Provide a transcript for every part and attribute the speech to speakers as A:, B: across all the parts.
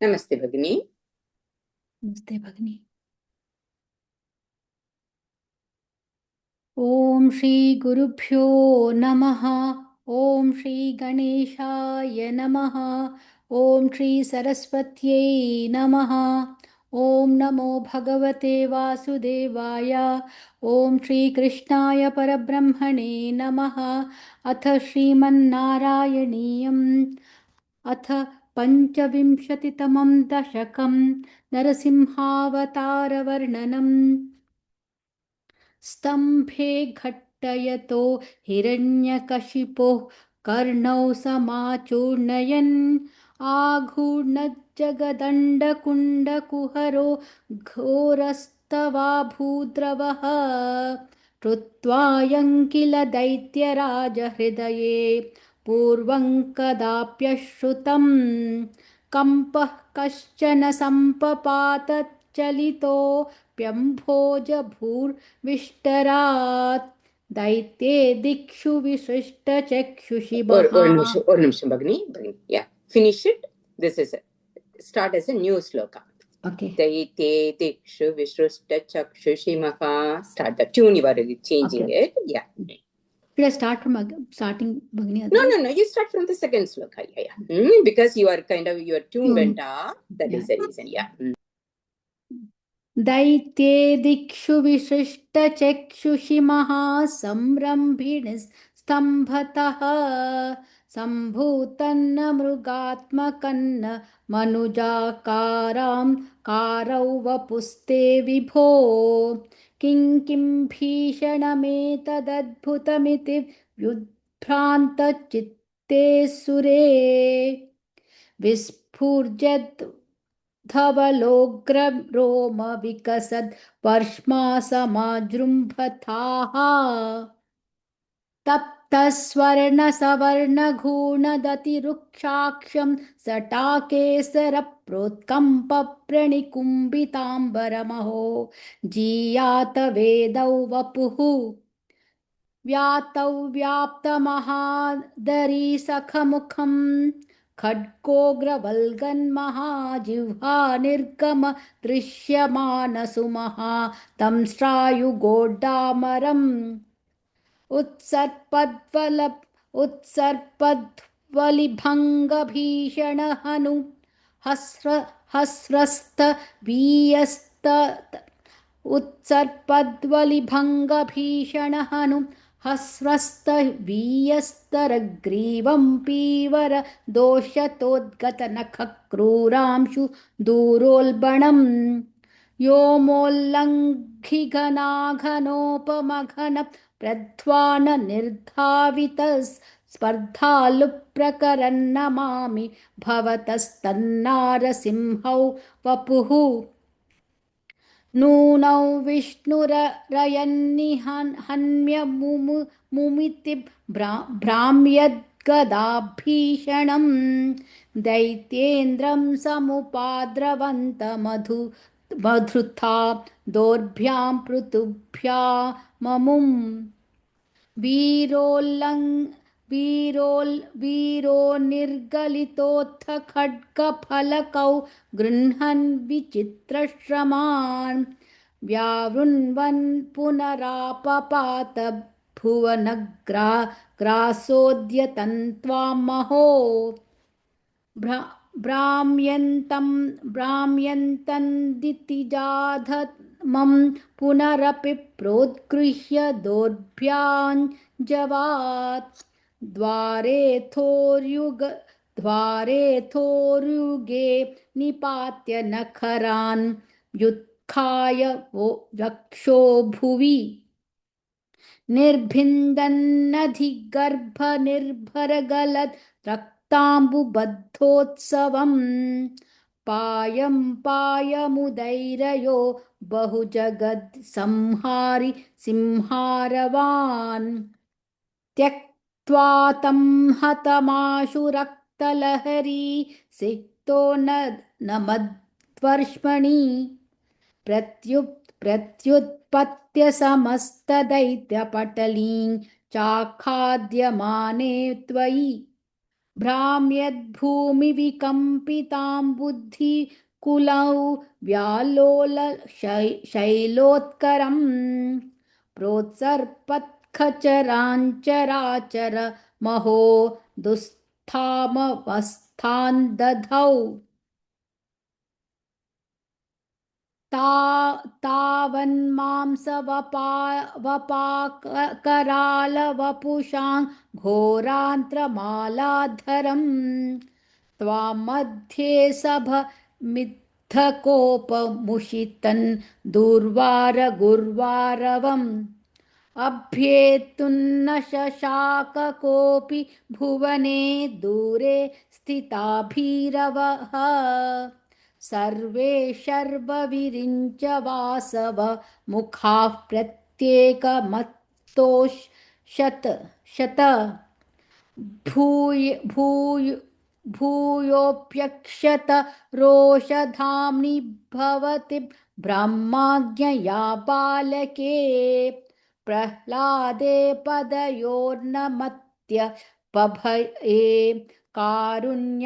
A: नमस्ते भगिनी।
B: नमस्ते भगिनी। ओम श्री गुरुभ्यो नमः। ओम श्री गणेशाय नमः। ओम श्री सरस्वत्यै नमः। ओम नमो भगवते वासुदेवाय। ओम श्री कृष्णाय परब्रह्मणे नमः। अथ श्रीमन्नारायणीयम् अथ पञ्चविंशतितमं दशकं नरसिंहावतारवर्णनम्। स्तम्भे घट्टयतो हिरण्यकशिपोः कर्णौ समाचूर्णयन् आघूर्णज्जगदण्डकुण्डकुहरो घोरस्तवाभूद्रवः कृत्वायं किल दैत्यराजहृदये पूर्वं कदाप्यश्रुतम् कम्पः कश्चन सम्पपातच्चलितोऽप्यम्भोजभूर्विष्टरात् दैत्ये दिक्षु विसृष्टचक्षुषि महा।
A: और निमिषं भगिनी, yeah, finish it. This is start as a new sloka.
B: Okay.
A: दैते दिक्षु विसृष्टचक्षुषिमः. Start the tune. You are changing
B: Okay.
A: it. Yeah.
B: Should I start from starting, Bhagini?
A: No. You start from the second sloka. Yeah. Because your tune went off. That is the reason. Yeah.
B: दैत्ये दिक्षु विसृष्टचक्षुषि महासंरम्भिणस्तम्भतः सम्भूतन्न मृगात्मकन्न मनुजाकारां कारौ वपुस्ते विभो किं भीषणमेतदद्भुतमिति व्युद्भ्रान्तचित्ते सुरे विस्फुर्जत् धवलोग्ररोम विकसद् वर्ष्मा समाजृम्भथाः तप्तस्वर्णसवर्णघूर्णदतिरुक्षाक्षं सटाकेसरप्रोत्कम्पप्रणिकुम्भिताम्बरमहो जीयातवेदौ वपुः व्यातौ व्याप्तमहादरीसखमुखं खड्गोग्रवल्गन्महाजिह्वा निर्गम दृश्यमानसुमहा दंष्ट्रायुगोड्डामरम् उत्सर्पद्वलिभङ्गभीषणहनु हस्रस्त वीयस्त उत्सर्पद्वलिभङ्गभीषणहनु हस्रस्तवीयस्तरग्रीवं पीवर दोषतोद्गतनखक्रूरांशु दूरोल्बणम् व्योमोल्लङ्घिघनाघनोपमघन प्रध्वान निर्धावित स्पर्धालुप्रकरन्नमामि भवतस्तन्नारसिंहौ वपुः नूनौ विष्णुरयन्निहन्म्यमुमिति भ्राम्यद्गदाभीषणं दैत्येन्द्रं समुपाद्रवन्तमधुथा दोर्भ्यां पृथुभ्याममुम् वीरो निर्गलितोऽथ खड्गफलकौ गृह्णन् विचित्रश्रमान् व्यावृण्वन् पुनरापपात भुवनग्रासोद्यतन्त्वां महो भ्राम्यन्तन्दितिजाधमं पुनरपि प्रोद्गृह्य दोर्भ्याञ्जवात् द्वारेथोर्युगे निपात्य नखरान् व्युत्थाय वक्षो भुवि निर्भिन्दन्नधिगर्भनिर्भरगलद् रक्ताम्बुबद्धोत्सवम् पायमुदैरयो बहुजगद् संहारि सिंहारवान् त्यक्त्वा तं हतमाशु रक्तलहरी सिक्तो न मध्वर्ष्मणि प्रत्युत्पत्य समस्तदैत्यपटलीं चाखाद्यमाने त्वयि भ्राम्यद्भूमिविकम्पितां बुद्धिकुलौ व्यालोल शैलोत्करम् प्रोत्सर्पत्खचराञ्चराचर महो दुःस्थामवस्थान् दधौ तावन्मांसवपाकरालवपुषां घोरान्त्रमालाधरम् त्वां मध्ये सभमित्थकोपमुषितन् दुर्वारगुर्वारवम् अभ्येतुन्न शशाक कोऽपि भुवने दूरे स्थिताभीरवः सर्वे शर्वविरिञ्च वासव मुखाः प्रत्येकमत्तोषत शत भूयोऽप्यक्षत रोषधाम्नि भवति ब्रह्माज्ञया बालके प्रह्लादे पदयोर्नमत्य पभये कारुण्यभाराकुलः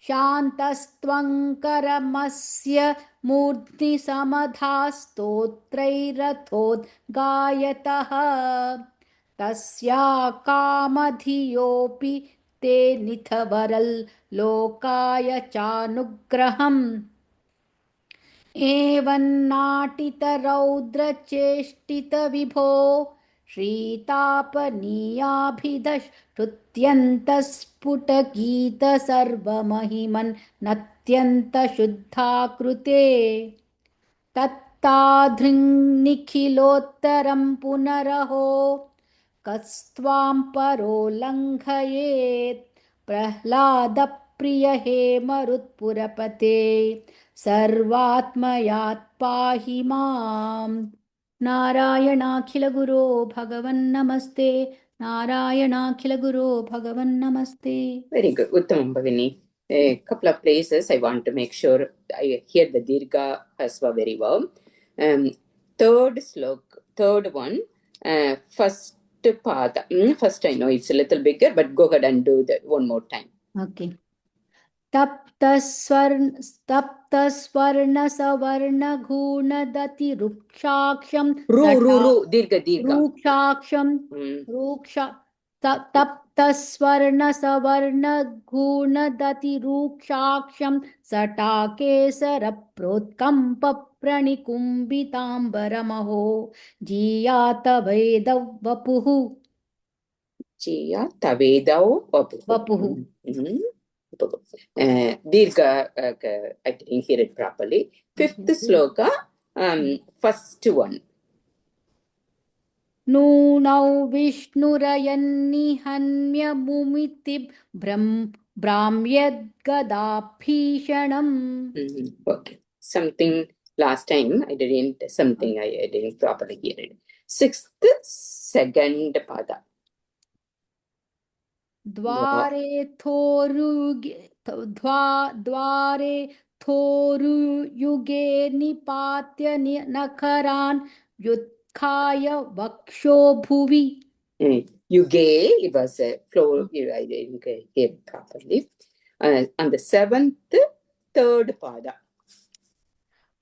B: शान्तस्त्वङ्करमस्य मूर्ध्नि समधा स्तोत्रैरथोद्गायतः तस्या कामधियोऽपि ते निथवरल्लोकाय चानुग्रहम् एवन्नाटितरौद्रचेष्टितविभो श्रीतापनीयाभिधश्रुत्यन्तस्फुटगीतसर्वमहिमन् नत्यन्तशुद्धाकृते तत्ताधृङ्निखिलोत्तरं पुनरहो कस्त्वां परो लङ्घयेत् प्रह्लादप्रिय हे मरुत्पुरपते सर्वात्मयात् पाहि माम् नारायणाखिलगुरो भगवन्नमस्ते नारायणाखिलगुरो भगवन्नमस्ते
A: Very good. Uttamam Bhagini. A couple of places I want to make sure I hear the Dirgha Hasva very well. Third slok, third one, first pada. First I know it's a little bigger, but go ahead and do that one more time.
B: Okay. तप्तस्वर्ण रुक्षाक्षं
A: Dirgha.
B: रूक्षाक्षं तप्तस्वर्णसवर्णगुणदति सटाकेसरप्रोत्कम्प प्रणिकुम्बिताम्बरमहो जीयातवेदौ वपुः
A: वपुः. Dirgha, I didn't hear it properly. Fifth sloka, first one.
B: नूनौ विष्णुरयन्निहन्यमुमिति भ्राम्यद्गदाभीषणम्.
A: Okay. Something last time I didn't properly hear it. Sixth, second pada.
B: द्वारे थोरुयुगे निपात्य नखरान् व्युत्थाय वक्षो भुवि.
A: Yuge, it was a flow, I didn't hear it properly. On the seventh, third pada.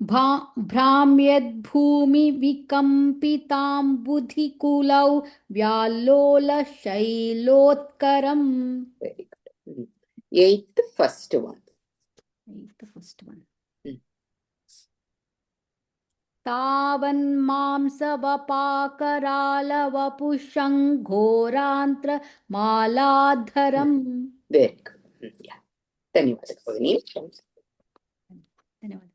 B: भ्राम्यद्भूमिविकम्पितां बुधिकुलौ व्यालोलशैलोत्करम्.
A: Very good. Eighth, first one.
B: तावन्मांसवपाकरालवपुषं घोरान्त्रमालाधरम्.
A: Very good. Yeah. धन्यवाद भगिनी. धन्यवाद.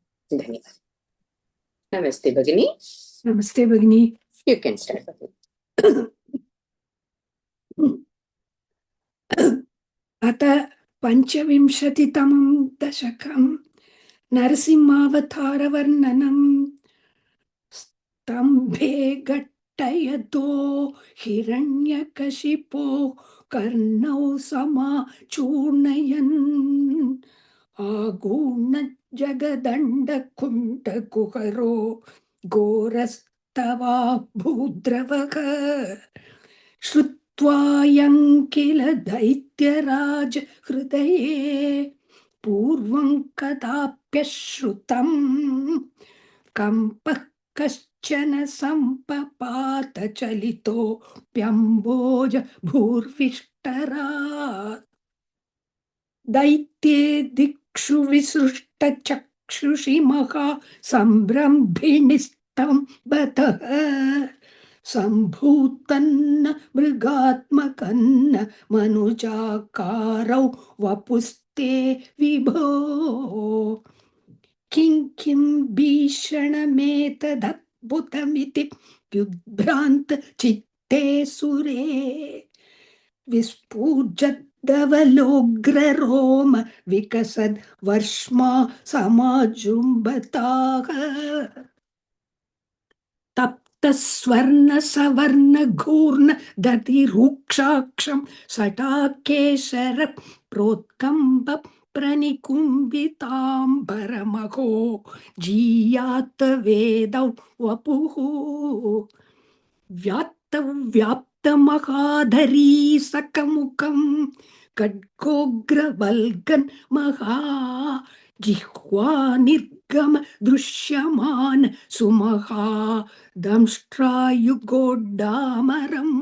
A: Namaste Bhagini.
C: Namaste Bhagini.
A: You can start.
C: अथ पंचविंशतितमं दशकं नरसिंहावतारवर्णनं स्तम्भे घट्टयतो हिरण्यकशिपो कर्णौ समाचूर्णयन् आगूर्णजगदण्डकुण्डकुहरो घोरस्तवा भूद्रवः त्वायं किल दैत्यराज हृदये पूर्वं कदाप्यश्रुतं कम्पः कश्चन सम्पपात चलितोऽप्यम्बोज भूर्विष्टरात् दैत्ये दिक्षु विसृष्टचक्षुषि महा सम्भ्रम्भिणिस्तम्बतः सम्भूतन्न मृगात्मकन्न मनुजाकारौ वपुस्ते विभो किं भीषणमेतदद्भुतमिति व्युद्भ्रान्त चित्ते सुरे विस्फुजद्दवलोग्ररोम विकसद् वर्ष्मा समाजुम्बताः तप्तस्वर्णसवर्णघूर्ण दधिरूक्षाक्षं सटाकेशर प्रोत्कम्ब प्रनिकुम्बिताम्बरमहो जीयात वेदौ वपुः व्याप्तमहाधरी सकमुखं खड्गोग्रवल्गन् महा जिह्वा निर्गम दृश्यमान सुमहा दंष्ट्रायुगोड्डामरम्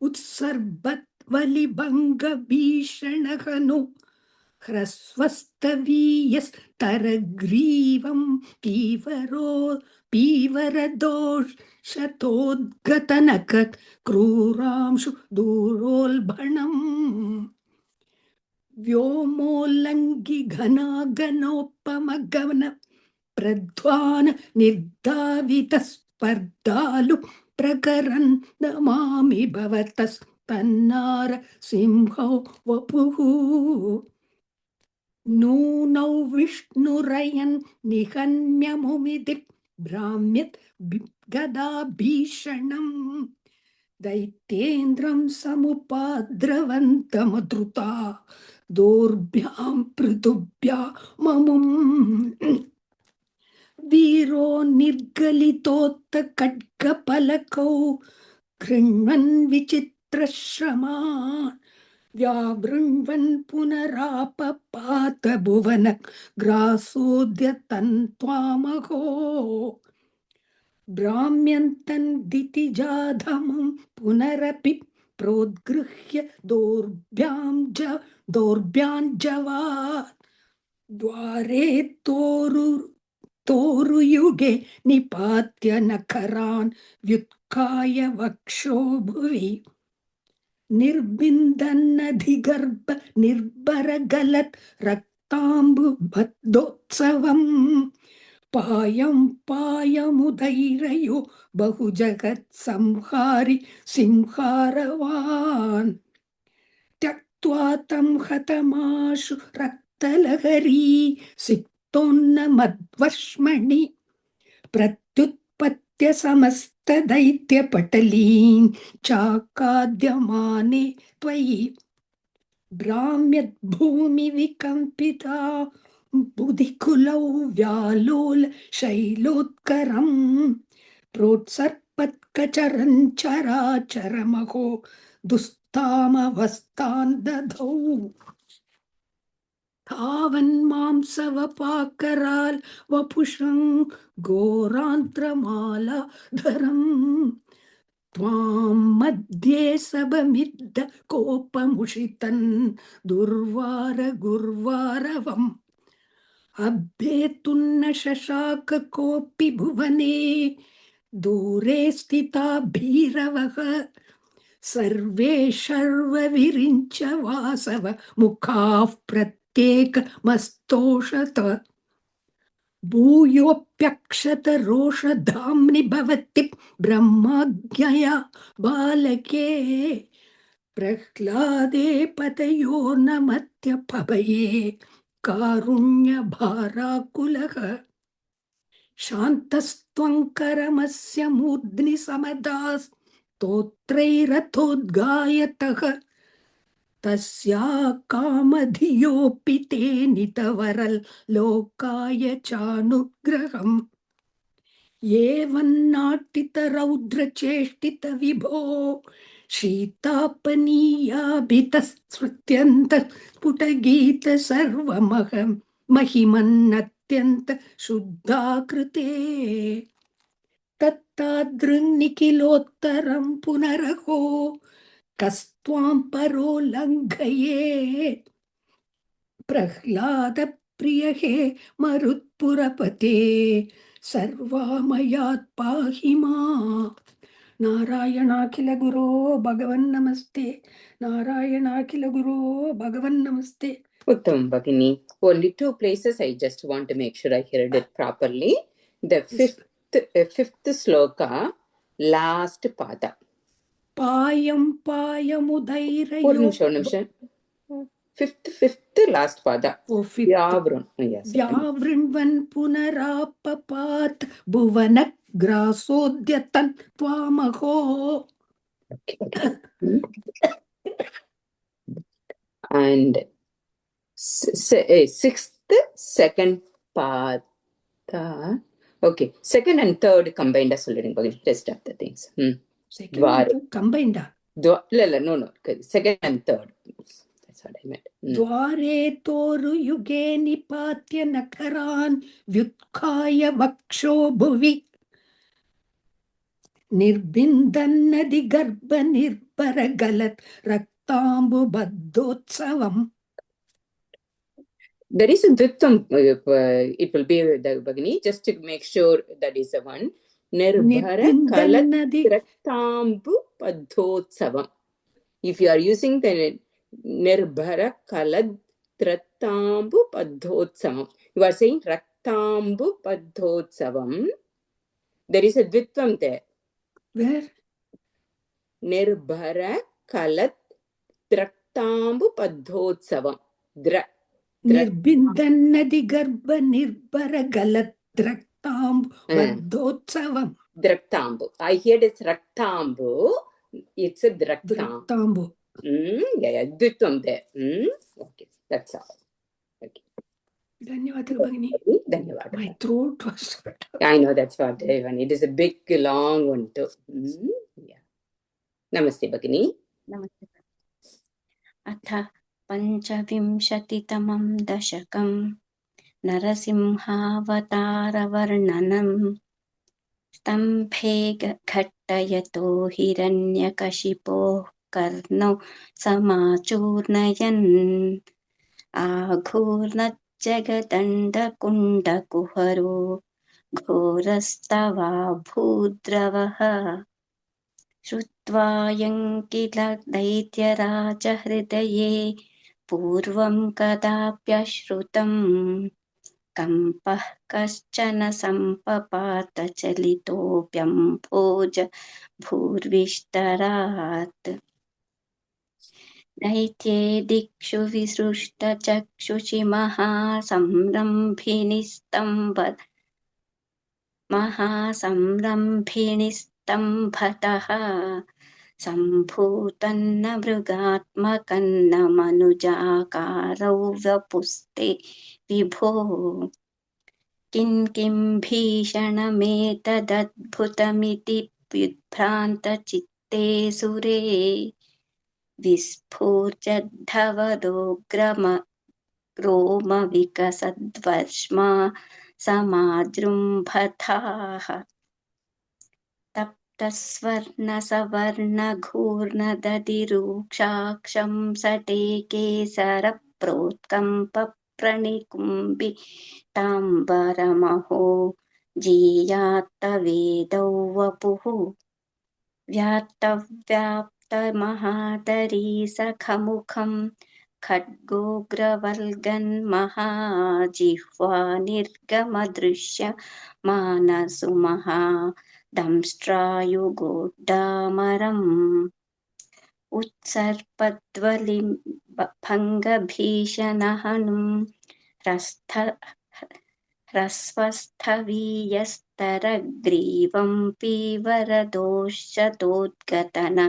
C: उत्सर्बत्वलिभङ्गभीषणहनु ह्रस्वस्तवीयस्तरग्रीवं पीवरदोषतोद्गतनकत् क्रूरांशु दूरोल्बणम् व्योमोल्लङ्घि घनागनोपमगमन प्रध्वान निर्धावित स्पर्धालु प्रकरन् नमामि भवतस्तन्नार सिंहो वपुः नूनौ विष्णुरयन् निहन्म्यमुमिति भ्राम्यत् गदाभीषणम् दैत्येन्द्रं समुपाद्रवन्तमधृता दोर्भ्यां पृथुभ्याममुम् वीरो निर्गलितोत्तखड्गपलकौ गृह्णन् विचित्रश्रमान् व्यावृण्वन् पुनरापपात भुवन ग्रासोद्य तन्त्वामहो भ्राम्यन्तन् दितिजाधमं पुनरपि प्रोद्गृह्य दौर्भ्याञ्जवात् द्वारे तोरुयुगे निपात्य नखरान् व्युत्काय वक्षो भुवि निर्बिन्दन्नधिगर्भ निर्भरगलत् रक्ताम्बुबद्धोत्सवम् पायमुदैरयो बहुजगत् संहारि सिंहारवान् त्यक्त्वा तं हतमाशु रक्तलहरी सिक्तोन्नमद्वर्ष्मणि प्रत्युत्पत्य समस्तदैत्यपटलीन् चाकाद्यमाने त्वयि भ्राम्यद्भूमिविकम्पिता बुधिकुलौ व्यालोल शैलोत्करं प्रोत्सर्पत्कचरन् चराचरमहो दुस्तामवस्थान् दधौ धावन्मांसवपाकराल् वपुषं घोरान्त्रमालाधरम् त्वां मध्ये सबमिद्ध कोपमुषितन् दुर्वार गुर्वारवम् अभ्येतुन्न शशाक कोऽपि भुवने दूरे स्थिता भीरवः सर्वे शर्वविरिञ्च वासव मुखाः प्रत्येकमस्तोषत भूयोऽप्यक्षत रोषधाम्नि भवति ब्रह्माज्ञया बालके प्रह्लादे पतयोर्नमत्यपभये कारुण्यभाराकुलः शान्तस्त्वङ्करमस्य मूर्ध्नि समदास् स्तोत्रैरथोद्गायतः तस्या कामधियोऽपि ते नितवरल् लोकाय चानुग्रहम् एवन्नाटितरौद्रचेष्टित विभो शीतापनीयाभितस्मृत्यन्तस्फुटगीत सर्वमहं महिमन्नत्यन्त शुद्धाकृते तत्तादृन्निखिलोत्तरं पुनरहो कस्त्वां परो लङ्घये प्रह्लाद प्रिय हे मरुत्पुरपते सर्वामयात् पाहि माम् नारायणाखिल गुरो भगवन् नमस्ते नारायणाखिल गुरो भगवन् नमस्ते
A: Uttam Bhagini. Only two places I just want to make sure I heard it properly. The fifth sloka, last pada.
C: पायं
A: ஒரு
C: पायमुदैरयो
A: நிமிஷம் fifth last pada.
C: ओ फिफ्थ
A: Vyavran. Yes.
C: व्यावृण्वन् पुनरापपात् भुवनग्रासोद्यतन् त्वामहो
A: Okay. And sixth, second pada. Okay. Second and third combined as rest of the things.
C: Second and third combined.
A: No. Second and third. That's what I meant.
C: द्वारे तोरु युगे निपात्य नखरान् व्युत्खाय वक्षो भुवि निर्बिन्दन्नदि गर्भ निर्भर गलत् रक्ताम्बुबद्धोत्सवम्.
A: There is a Dvittam, it will be the Bhagini, just to make sure that is the one. Nirbhara kalat traktambu padhotsavam. If you are using the Nirbhara kalat traktambu padhotsavam, you are saying raktambu padhotsavam. There is a Dvittam there.
C: Where?
A: Nirbhara kalat traktambu padhotsavam.
C: निर्बिन्दन्नदि गर्भ निर्भर गलत् द्रक्ताम्बु बद्धोत्सवम्.
A: Draktambu. I heard it's Raktambu. It's a Draktambu. Yeah, Dvittam there. Okay, that's all. Okay.
C: Dhanyavad Bhagini.
A: Dhanyavad.
C: My throat was.
A: I know that's what it is a big long one too. Yeah. Namaste Bhagini.
D: Namaste. Atha Panchavinshatimam Dashakam Narasimhavataravarnanam Stambhe Ghattayato Hiranyakashipo Karno Samachurnayan Aghurnat Jagatanda Kunda Kuharo Ghorastava Bhudravaha Shrutvayan kila daityaraja hridaye purvam kadapyashrutam kampah kaschana sampapata chalitopyam bhoja bhurvishtarat daitye dikshu visrushta chakshushi mahasamrambhinistambatah Sambhutanna mrugatmakanna manujakarau vapuste vibho kim bhishanametadatbhutamiti vyudbhranta chitte sure vispurjadhavadograma roma vikasadvarshma samajrumbhathaha Tasvarna savarna ghurna dadirukshaksham sateke saraprotkampa pranikumbi tambaramaho jiyatta vedau vapuhu vyatta mahadari sakhamukham khadgogravalgan mahajihva nirgamadrishya manasumaha Damstrayugodamaram Utsarpadvalim Bhangabhishanahanum Rasvasthaviyastaragrivam Pivaradoshatodgatana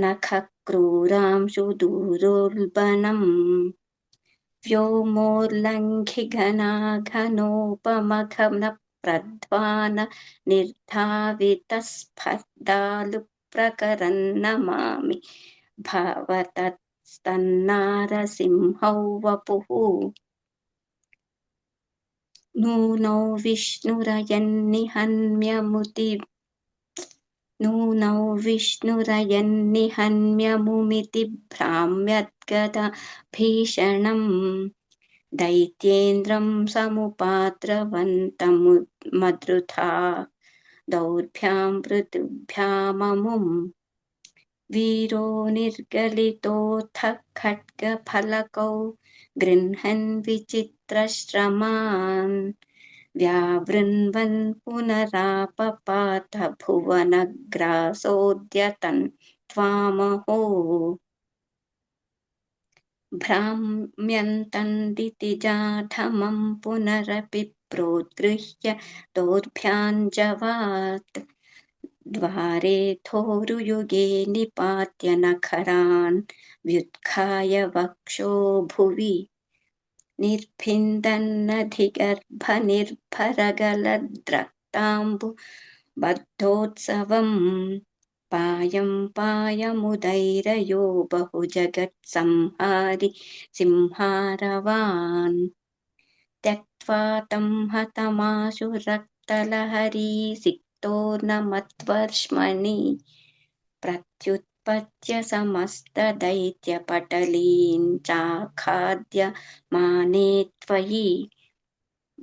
D: Nakhakruram Sudurulbanam Vyomorlanghigana Ghanopamakhana Pradvana Nirdhavita Spadalup प्रकरन्नमामि भवतस्तन्नारसिंहौ वपुः नूनौ विष्णुरयन्निहन्यमुमिति भ्राम्यद्गदा भीषणम् दैत्येन्द्रं समुपाद्रवन्तमुद्रुथा दौर्भ्यां पृथिव्याममुम् वीरो निर्गलितोऽथ खड्गफलकौ गृह्णन् विचित्रश्रमान् व्यावृण्वन् पुनरापपात भुवनग्रासोऽद्यतन् त्वामहो भ्राम्यन्तन्दितिजाढमं पुनरपि प्रोद्गृह्य दोर्भ्याञ्जवात् द्वारे थोरुयुगे निपात्य नखरान् व्युत्खाय वक्षो भुवि निर्भिन्दन्नधिगर्भनिर्भरगलद्रक्ताम्बुबद्धोत्सवम् पायं पायमुदैरयो बहुजगत्संहारि सिंहारवान् त्यक्त्वा तं हतमाशु रक्तलहरी सिक्तो न मत्वर्ष्मणि प्रत्युत्पत्य समस्तदैत्यपटलीन् चाखाद्य माने त्वयि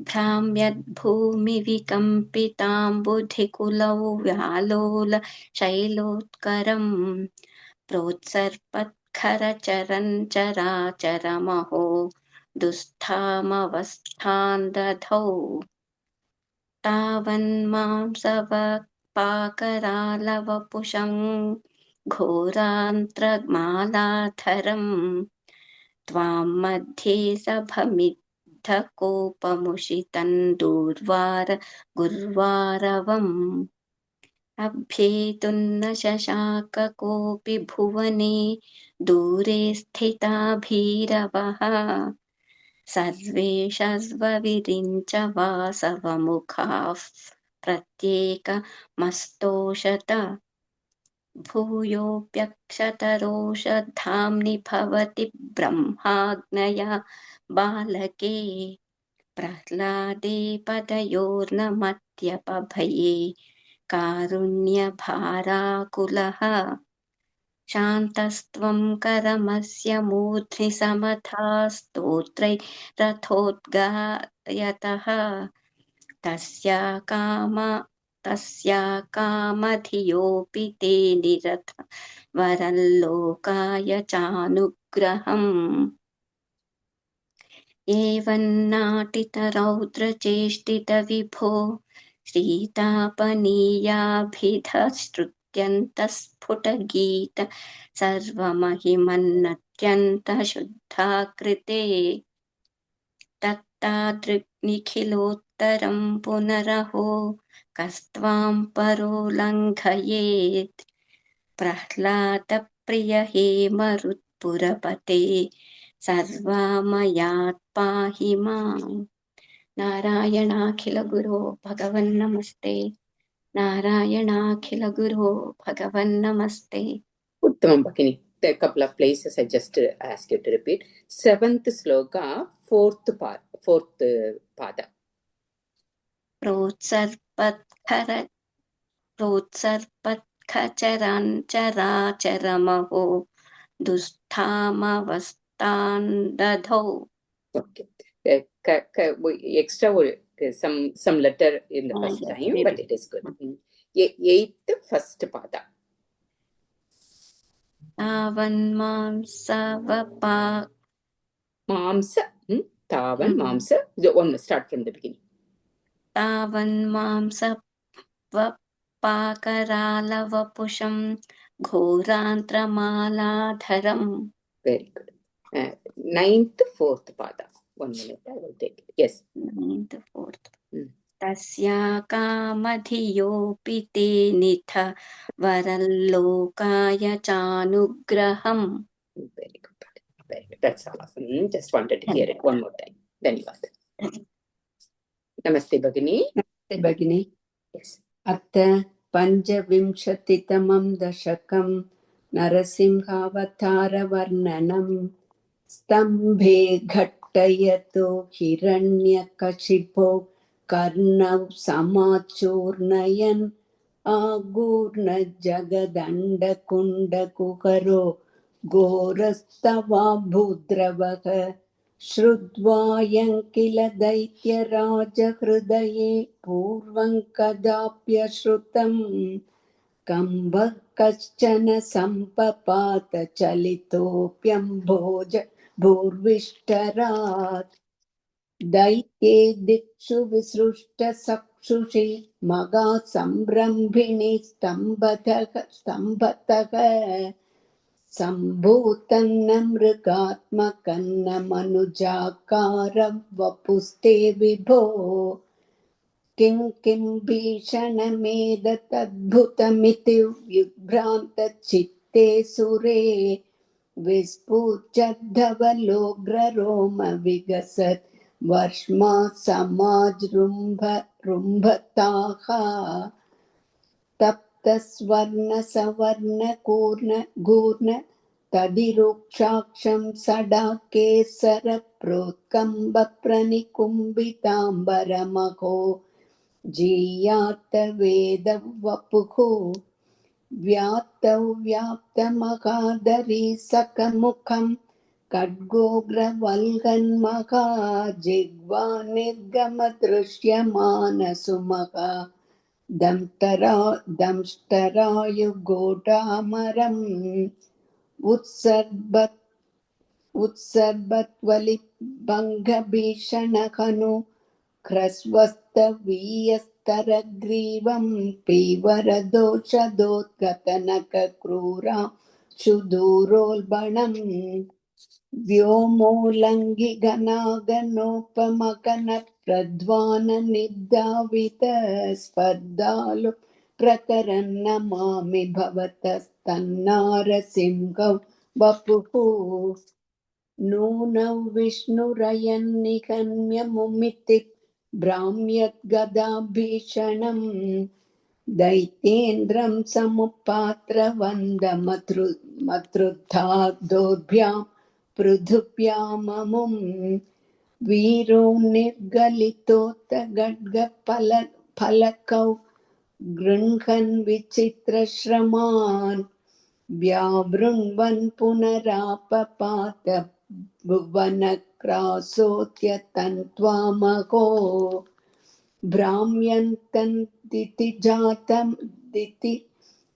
D: भ्राम्यद्भूमिविकम्पिताम्बुधिकुलौ व्यालोल शैलोत्करम् प्रोत्सर्पत्खरचरन् चराचरमहो दुःस्थामवस्थान् दधौ तावन्मांसवपाकरालवपुषं घोरान्त्रमालाधरम् त्वां मध्ये सभमिद्धकोपमुषितं दूर्वार गुर्वारवम् अभ्येतुं न शशाक कोऽपि भुवने दूरे स्थिता भीरवः सर्वे शश्वविरिञ्च वासवमुखाः प्रत्येकमस्तोषत भूयोऽप्यक्षतरोषधाम्नि भवति ब्रह्माज्ञया बालके प्रह्लादे पदयोर्नमत्यपभये कारुण्यभाराकुलः शान्तस्त्वं करमस्य मूर्ध्नि समथा स्तोत्रैरथोद्गायतः तस्या कामधियोऽपि ते निरथ वरल्लोकाय चानुग्रहम् एवन्नाटितरौद्रचेष्टितविभो श्रीतापनीयाभिधश्रुत्यन्तस्फुटगीत सर्वमहिमन्नत्यन्तशुद्धाकृते तत्तादृग्निखिलोत्तरं पुनरहो कस्त्वां परो लङ्घयेत् प्रह्लादप्रिय हे मरुत्पुरपते सर्वामयात् पाहि माम् नारायणाखिल गुरो भगवन् नमस्ते नारायणाखिल गुरो भगवन् नमस्ते
A: Uttamam Bhagini. There are a couple of places I just ask you to repeat. 7th sloka, 4th pada.
D: प्रोत्सर्पत्खचरान् चराचरमहो दुःस्थामवस्थान् दधौ.
A: Okay. Extra some letter in the first
D: yes,
A: time,
D: maybe.
A: but it is good. 8th first pada.
D: तावन्मांसवपा
A: Mamsa. Tavan, mamsa. One start from the beginning.
D: तावन्मांसवपाकरालवपुषं घोरान्त्रमालाधरम्.
A: Very good. 9th, 4th pada. 1 minute, I will take it. Yes.
D: 9th, 4th. तस्या कामधियोऽपि ते निथ वरल्लोकाय चानुग्रहम्.
A: Very good. Very good. That's awesome. Just wanted to hear it one more time. Dhanyavad. Namaste Bhagini.
C: Namaste Bhagini.
A: Yes.
C: Atta
E: पञ्चविंशतितमं दशकं नरसिंहावतारवर्णनं स्तम्भे घट्टयतो हिरण्यकशिपो कर्णौ समाचूर्णयन् आगूर्णजगदण्डकुण्डकुहरो घोरस्तवाभूद्रवः श्रुत्वायं किल दैत्यराजहृदये पूर्वं कदाप्यश्रुतम् कम्बः कश्चन सम्पपात चलितोऽप्यम्भोज भूर्विष्टरात् दैत्ये दिक्षु विसृष्टचक्षुषी मगासम्रम्भिणी स्तम्भतः सम्भूतन्न मृगात्मकन्न मनुजाकारं वपुस्ते विभो किं भीषणमेतदद्भुतमिति विभ्रान्तचित्ते सुरे विस्फुजद्धवलोग्ररोम विगसत् वर्ष्मा समाजृम्भताः तप्तस्वर्णसवर्णकूर्ण तदिरुक्षाक्षं सडाकेसरप्रोत्कम्बप्रनिकुम्बिताम्बरमहो जीयातवेदवपुः व्याप्तौ व्याप्तमहादरी सकमुखं खड्गोग्रवल्गन्महाजिह्वा निर्गमदृश्यमानसुमहा दंष्टरायुगोडामरम् उत्सर्बत्वलिभङ्गभीषणहनु ह्रस्वस्तवीयस्तरग्रीवं पीवरदोषदोद्गतनखक्रूरां सुदूरोल्बणम् व्योमोल्लङ्घिघनागनोपमकनप्रध्वाननिर्धावित स्पर्धालु प्रकरन् नमामि भवतस्तन्नारसिंहौ वपुः नूनौ विष्णुरयन्निहन्य मुमिति भ्राम्यद्गदाभीषणम् दैत्येन्द्रं समुपात्र वन्दमतृद्धादोर्भ्यां पृथुभ्याममुम् वीरो निर्गलितोत्तगड्गफलकौ गृह्णन् विचित्रश्रमान् व्यावृण्वन् पुनरापपात भुवनक्रासोऽत्यतन्त्वामहो भ्राम्यन्तं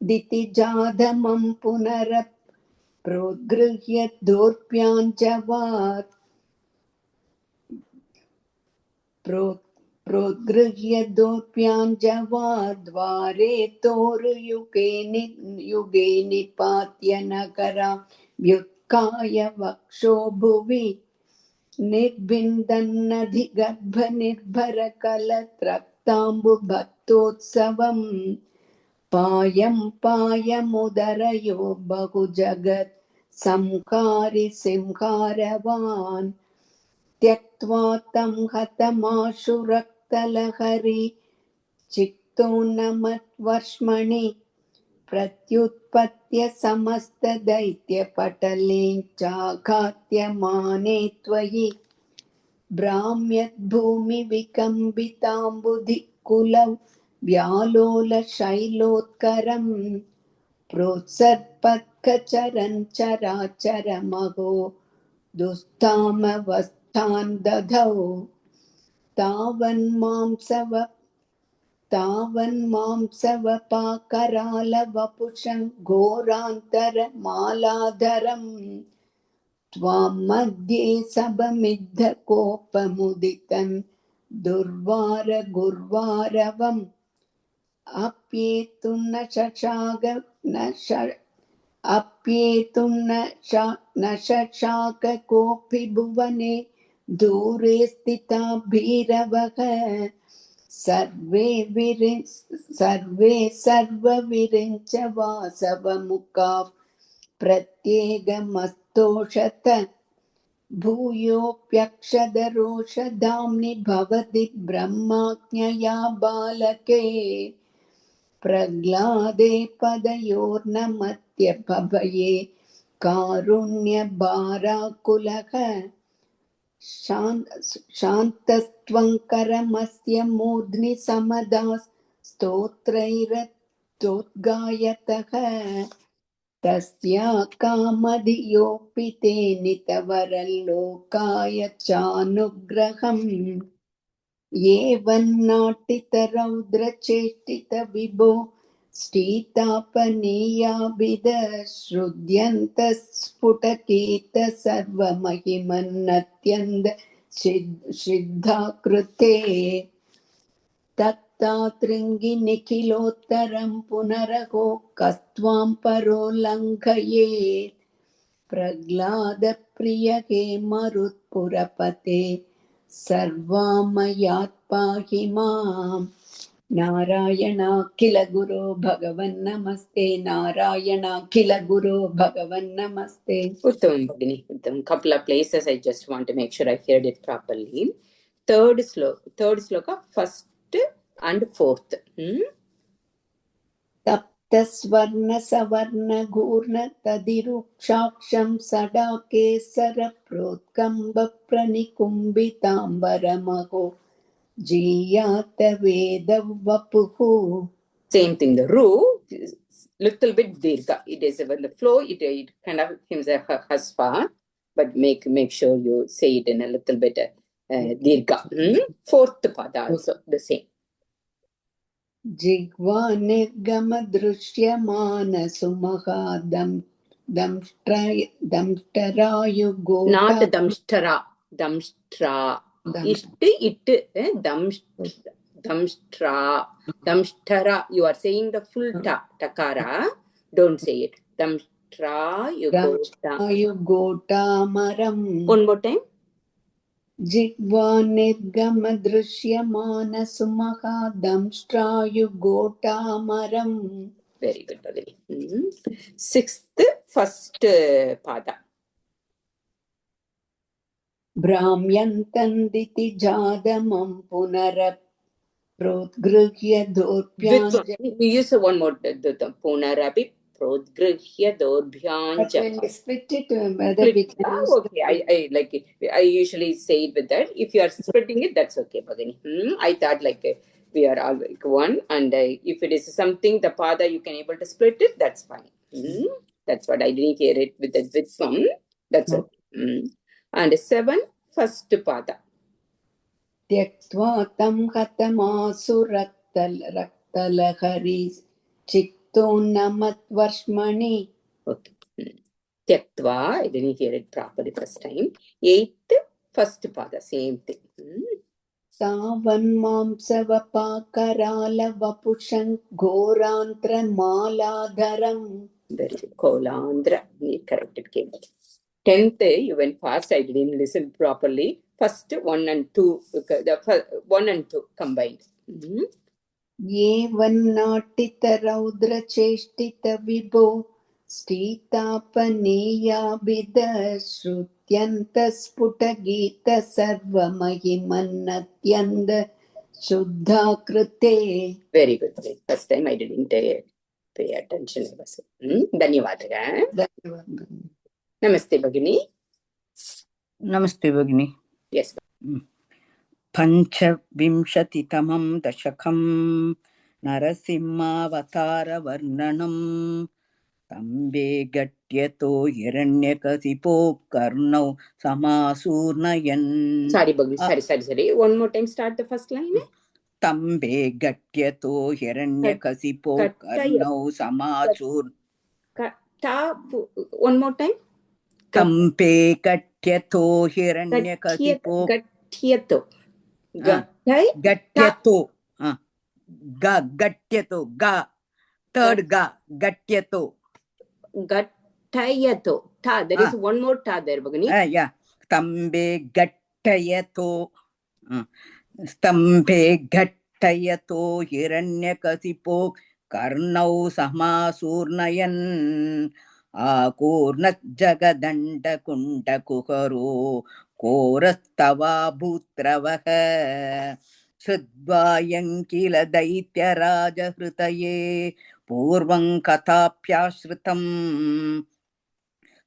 E: दितिजाधमं पुनरप्रोद्गृह्य दोर्भ्याञ्जवात् प्रोद्गृह्य दोर्भ्याञ्जवाद्वारे तोरुयुगे निपात्य नगरा व्युत्काय वक्षो भुवि निर्बिन्दन्नधिगर्भनिर्भरकलत्रक्ताम्बुभक्तोत्सवम् पायमुदरयो बहुजगत् संहारि सिंहारवान् त्यक्त्वा तं हतमाशु रक्तलहरी चित्तोन्नमद्वर्ष्मणि प्रत्युत्पत्य समस्तदैत्यपटले चाघात्यमाने त्वयि भ्राम्यद्भूमिविकम्बिताम्बुधिकुलौ व्यालोलशैलोत्करम् प्रोत्सर्पत्कचरन् चराचरमहो दुस्तामवस्थान् दधौ तावन्मांसवपाकरालवपुषं घोरान्तरमालाधरम् त्वां मध्ये सबमिद्धकोपमुदितं दुर्वारगुर्वारवम् अप्येतुं न शशाक कोऽपि भुवने दूरे स्थिता भीरवः सर्वविरिञ्च वासवमुखा प्रत्येकमस्तोषत भूयोऽप्यक्षदरोषधाम्नि भवति ब्रह्माज्ञया बालके प्रह्लादे पदयोर्नमत्यभये कारुण्यभाराकुलः शान्तस्त्वङ्करमस्य मूर्ध्नि समदास् स्तोत्रैरतोद्गायतः तस्या कामधियोऽपि ते नितवरलोकाय चानुग्रहम् एवन्नाटितरौद्रचेष्टितविभो श्रीतापनीयाभिदश्रुध्यन्तः स्फुटकेत सर्वमहिमन्नत्यन्द श्रद्धाकृते तत्तातृङ्गि निखिलोत्तरं पुनरहो कस्त्वां परो लङ्घयेत् प्रह्लादप्रियके मरुत्पुरपते सर्वामयात् पाहि माम् नारायणाखिल गुरो भगवन् नमस्ते नारायणाखिल गुरो भगवन् नमस्ते
A: Uttam, Bhagini. Uttam. Couple of places I just want to make sure I heard it properly. Third sloka, first and fourth.
E: तप्तस्वर्ण सवर्ण घूर्ण तदिरुक्षाक्षं सडाकेसर प्रोत्कम्ब प्रनिकुम्बिताम्बरमहो जीयात वेद वपुः
A: Same thing. The ru is little bit dirgha. It is when the flow it kind of seems a hasva, but make sure you say it in a little bit dirgha. Fourth pada also the same.
E: जिह्वा निर्गम दृश्यमान सुमहादं दंष्ट्रायुगो
A: Not damshtara. Damshtra. Damshtara. You are saying the full takara. Don't say it. Damshtra.
E: युगोटामरम्
A: One more time.
E: जिह्वा निर्गम दृश्यमान सुमहादंष्ट्रायुगोटामरम्
A: Very good, Bhagini. Sixth, first pada.
E: भ्राम्यन्तन्दिति जातमं पुनरप्रोद्गृह्य दोर्भ्याञ्च
A: We use one more. Punarapi prodgrihya dorbhyanja.
E: When we split it, whether we can use
A: Okay, I like it. I usually say it with that. If you are splitting it, that's okay, Bhagini. I thought like we are all like one, and if it is something the pada you can able to split it, that's fine. That's what I didn't hear it with the some. That's okay. And seven, first pada.
E: त्यक्त्वा तं हतमासुरक्तलहरी चित्तोन्नमत्वर्ष्मणि
A: Okay. Tyaktva, I didn't hear it properly first time. Eighth, first pada, same thing.
E: तावन्मांसवपाकरालवपुषं घोरान्त्रमालाधरम्
A: Very good. Kolandra, corrected came. 10th, you went fast. I didn't listen properly. First 1 and 2, the 1 and 2 combined.
E: एवन्नाटितरौद्रचेष्टितविभो श्रीतापनीयाभिदश्रुत्यन्तस्फुटगीत सर्वमहिमन्नत्यन्द शुद्धाकृते
A: Very good. First time I didn't pay attention. Dhanyavadaga. Namaste, Bhagini.
F: Namaste, Bhagini.
A: Yes.
F: पञ्चविंशतितमं दशकं नरसिंहावतारवर्णनं तम्बे गट्यतो हिरण्यकशिपो कर्णौ समासूर्णयन्.
A: Sorry, Bhagini. Sorry. One more time, start the first line.
F: तम्बे गट्यतो हिरण्यकशिपो कर्णौ समासूर्.
A: One more time.
F: तम्बे गट्यतो हिरण्यकशिपो
A: Gatyato.
F: गट्यतो गट्यतो third gатьято
A: Gattayato. Ta. There is one more ta there, Bhagini.
F: Yeah. Stambe gattayato. Stambe gattayato hiranyakasipo karnau samasurnayam akurnat jagadanda kunta kuharo korastava bhutravaha श्रुत्वायं किल दैत्यराजहृतये पूर्वं कथाप्याश्रितं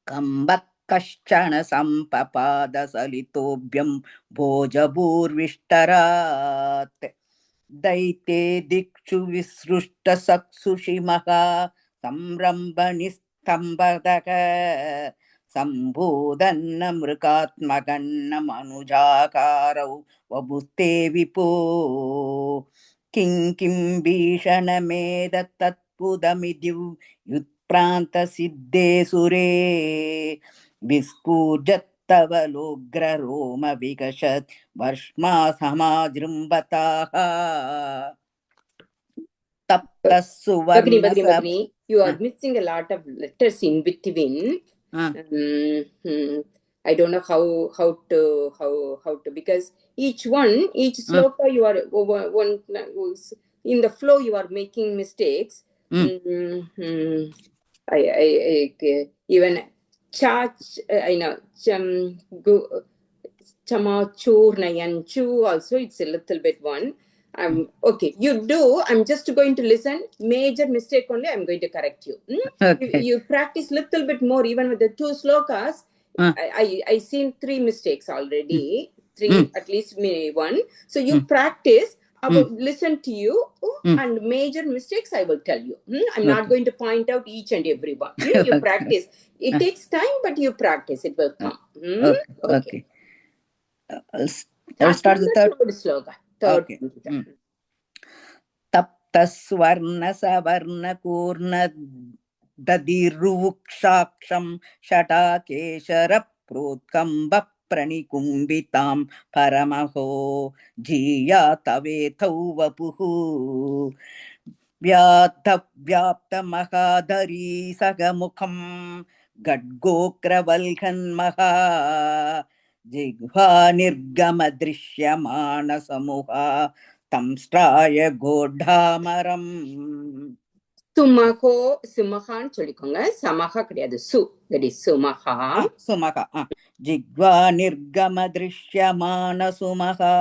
F: कम्बः कश्चन सम्पपादसलितोभ्यं भोजभूर्विष्टरात् दैते दिक्षु विसृष्टसक्षुषिमः संरम्भनिस्तम्भदक सम्भूदन्न मृगात्मकन्न मनुजाकारौ वपुस्ते विपो किं किं भीषणमेदत्तत्पुदमिद्युत्प्रान्तसिद्धे सुरे विस्फुजत्तवलोग्ररोम विकशत् वर्ष्मा समाजृम्भताः तप्तः सुवर्णस
A: Bagini, you are missing a lot of letters in between. I don't know how to because each sloka you are one in the flow you are making mistakes. I even chach I know chamachurnayan chu also it's a little bit one. Okay, you do. I'm just going to listen. Major mistake only, I'm going to correct you.
F: Okay.
A: You practice little bit more, even with the 2 slokas. I seen 3 mistakes already. 3, at least one. So you practice. I will listen to you, and major mistakes I will tell you. I'm not going to point out each and every one. You practice. It takes time, but you practice. It will come.
F: Okay. I'll start the third
A: sloka.
F: Okay. तप्तस्वर्ण सवर्ण कूर्ण दधिरुक्षाक्षं शटाकेशर प्रोत्कम्ब प्रणिकुम्बितां परमहो जीया तवेथौ वपुः व्याप्तमहाधरी सगमुखं गड्गोक्रवल्घन्महा जिह्वा निर्गमदृश्यमानसमुहा தம்ஸ்ட்ராய கோடாமரம்
A: சுமகான்னு சொல்லிக்கோங்க. சமகா கிடையாது. that is சுமகா.
F: சுமகா ஜிக்வா நிர்கம திருஷ்யமான சுமகா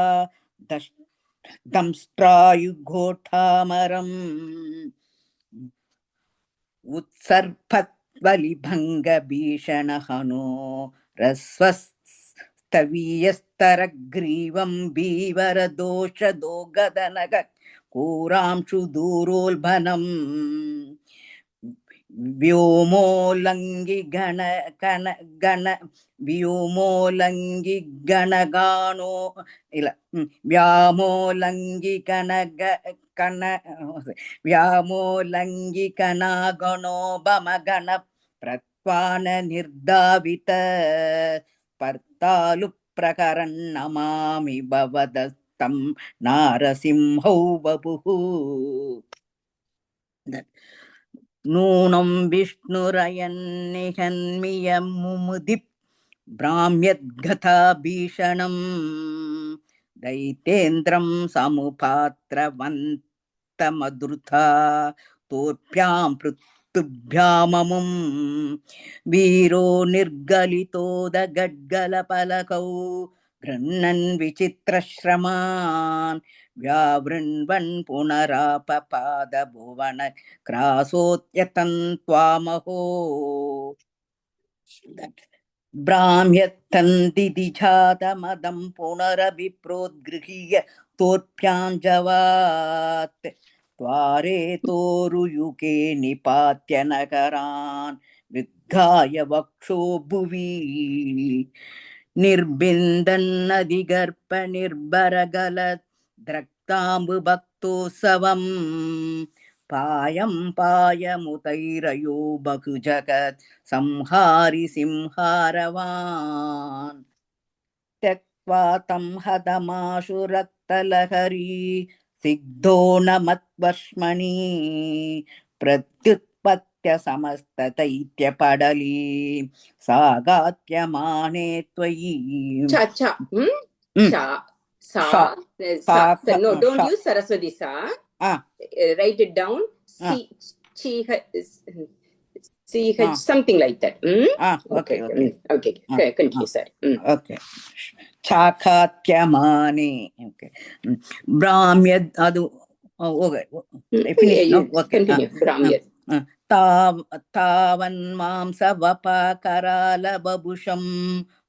F: தம்ஸ்ட்ராயு கோடாமரம் உத்சர்பத்வலிபங்க பீஷண ஹனோ ரஸ்வஸ் तवीयस्तरग्रीवं बीवरदोषदोगदनग कूरांशु दूरोल्बनं व्योमोल्लङ्घि व्योमोल्लङ्घि गणगानो व्यामोल्लङ्घि व्यामोल्लङ्घि कणागणो बमगण प्रत्वान निर्धावित पर्तालु प्रकरन्नमामि भवदस्तं नारसिंहौ वपुः नूनं विष्णुरयन्निहन्मियमुमुदिप् भ्राम्यद्गता भीषणं दैतेन्द्रं समुपात्रवन्तमधृता तोर्भ्यां तुभ्याममुं वीरो निर्गलितोदगड्गलपलकौ गृह्णन् विचित्रश्रमान् व्यावृण्वन् पुनरापपादभुवन क्रासोत्यतन् त्वामहो भ्राम्यत्तन्दिजातमदं पुनरभिप्रोद्गृह्य तोर्भ्याञ्जवात् त्वारे तोरुयुगे निपात्य नगरान् विद्धाय वक्षो भुवि निर्बिन्दन्नदिगर्भ निर्भरगलत् द्रक्ताम्बुभक्तोत्सवम् पायं पायमुतैरयो बहुजगत् संहारि सिंहारवान् त्यक्त्वा तं हतमाशु रक्तलहरी सिद्धो न मत्वर्ष्मणि प्रत्युत्पत्य समस्तदैत्यपडली सागात्यमाने त्वयि
A: No, don't use Saraswati sa. Write it down. Something like that. Okay. Continue, sir.
F: Okay. चाखात्यमाने. Okay. Brahmyad adu okay. Finish, no? Okay.
A: Continue. Brahmyad.
F: तावन् मांसवपाकरालबभुषं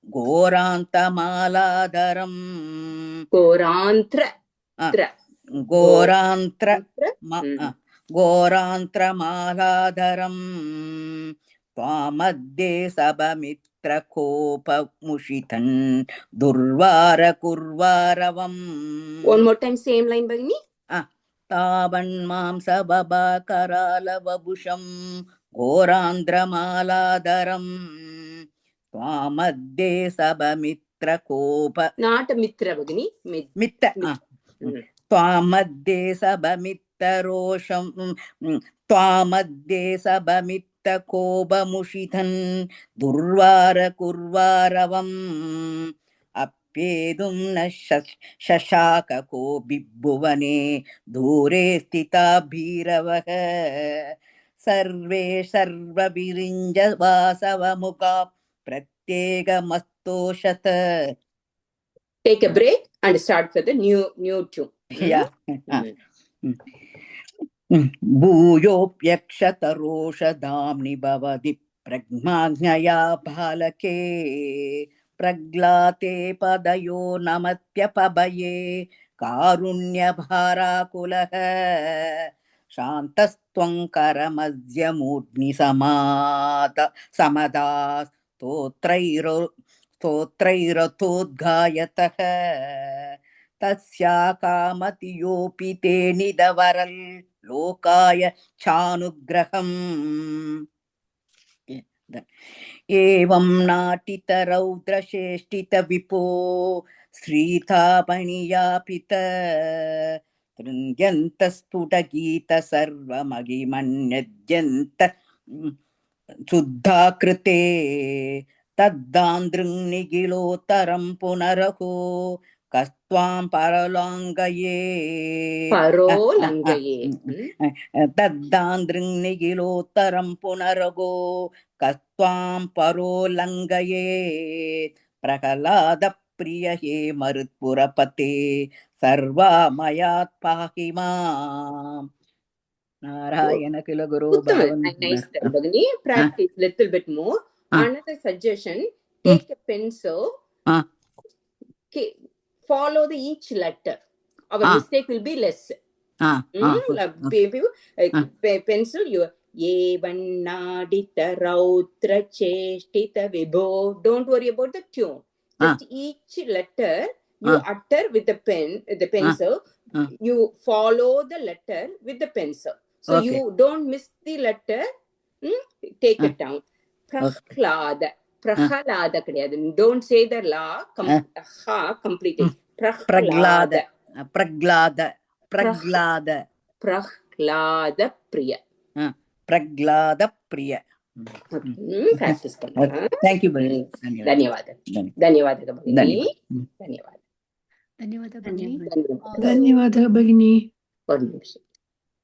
F: घोरान्तमालाधरम्.
A: Gorantra.
F: घोरान्त्रमालाधरम् त्वामध्ये सबमित्रकोपमुषितन् दुर्वारकुर्वारवम्.
A: One more time, same line, Bhagini.
F: तावन्मांसवपाकरालबभुषं घोरान्ध्रमालाधरम् त्वामध्ये सबमित्रकोप.
A: Not a mitra, Bhagini.
F: मित्र. त्वामध्ये सबमित्ररोषं त्वामध्ये सबमित्रकोपमुषितन् दुर्वारकुर्वारवम्. अप्येदुं न शशाकको बिभुवने दूरे स्थिता भीरवः सर्वे सर्वविरिञ्ज वासवमुखा प्रत्येकमस्तोषत.
A: Take a break and start with the new tune.
F: Yeah. भूयोऽप्यक्षतरोषधाम्नि भवति प्रज्ञाज्ञया बालके प्रग्लाते पदयो नमत्यपभये कारुण्यभाराकुलः शान्तस्त्वं करमस्य मूर्ध्निसमाद समदा स्तोत्रैरथोद्गायतः तस्या कामतियोऽपि ते निदवरल् लोकाय चानुग्रहम्. एवं नाटितरौद्रश्रेष्ठितविपो श्रीतापणियापित तृण्यन्तस्फुटगीत सर्वमगिमन्यद्यन्त शुद्धाकृते तद्दान्द्रृङ्निगिलोत्तरं पुनरहो कस्त्वां परलाङ्गये. तद्दान्द्रृङ्निगिलोत्तरं पुनरगो कस्त्वां परोलङ्गये. प्रह्लादप्रिय हे मरुत्पुरपते सर्वा मयात् पाहि माम्. नारायण किल गुरु.
A: Nice, Bhagini. Practice little bit more. Another suggestion: take a pencil. Follow the each letter. Our mistake will be less. Pencil, you Yevanadita Rautra Cheshtita Vibho. Don't worry about the tune. Just each letter you utter with the pencil. You follow the letter with the pencil. So you don't miss the letter. Take it down. Prahlada. Prahlada kadiyadu. Don't say the la. Ha completely. Prahlada.
F: Prahlada. Prahlada.
A: Prahlada Priya.
F: Prahlada Priya.
A: Practice.
F: Thank you, Bhagini.
A: Dhanyawad. Dhanyawad, Bhagini. Dhanyawad.
B: ಧನ್ಯವಾದ ಭಗಿನಿ.
C: ಧನ್ಯವಾದ ಭಗಿನಿ.
A: One minute.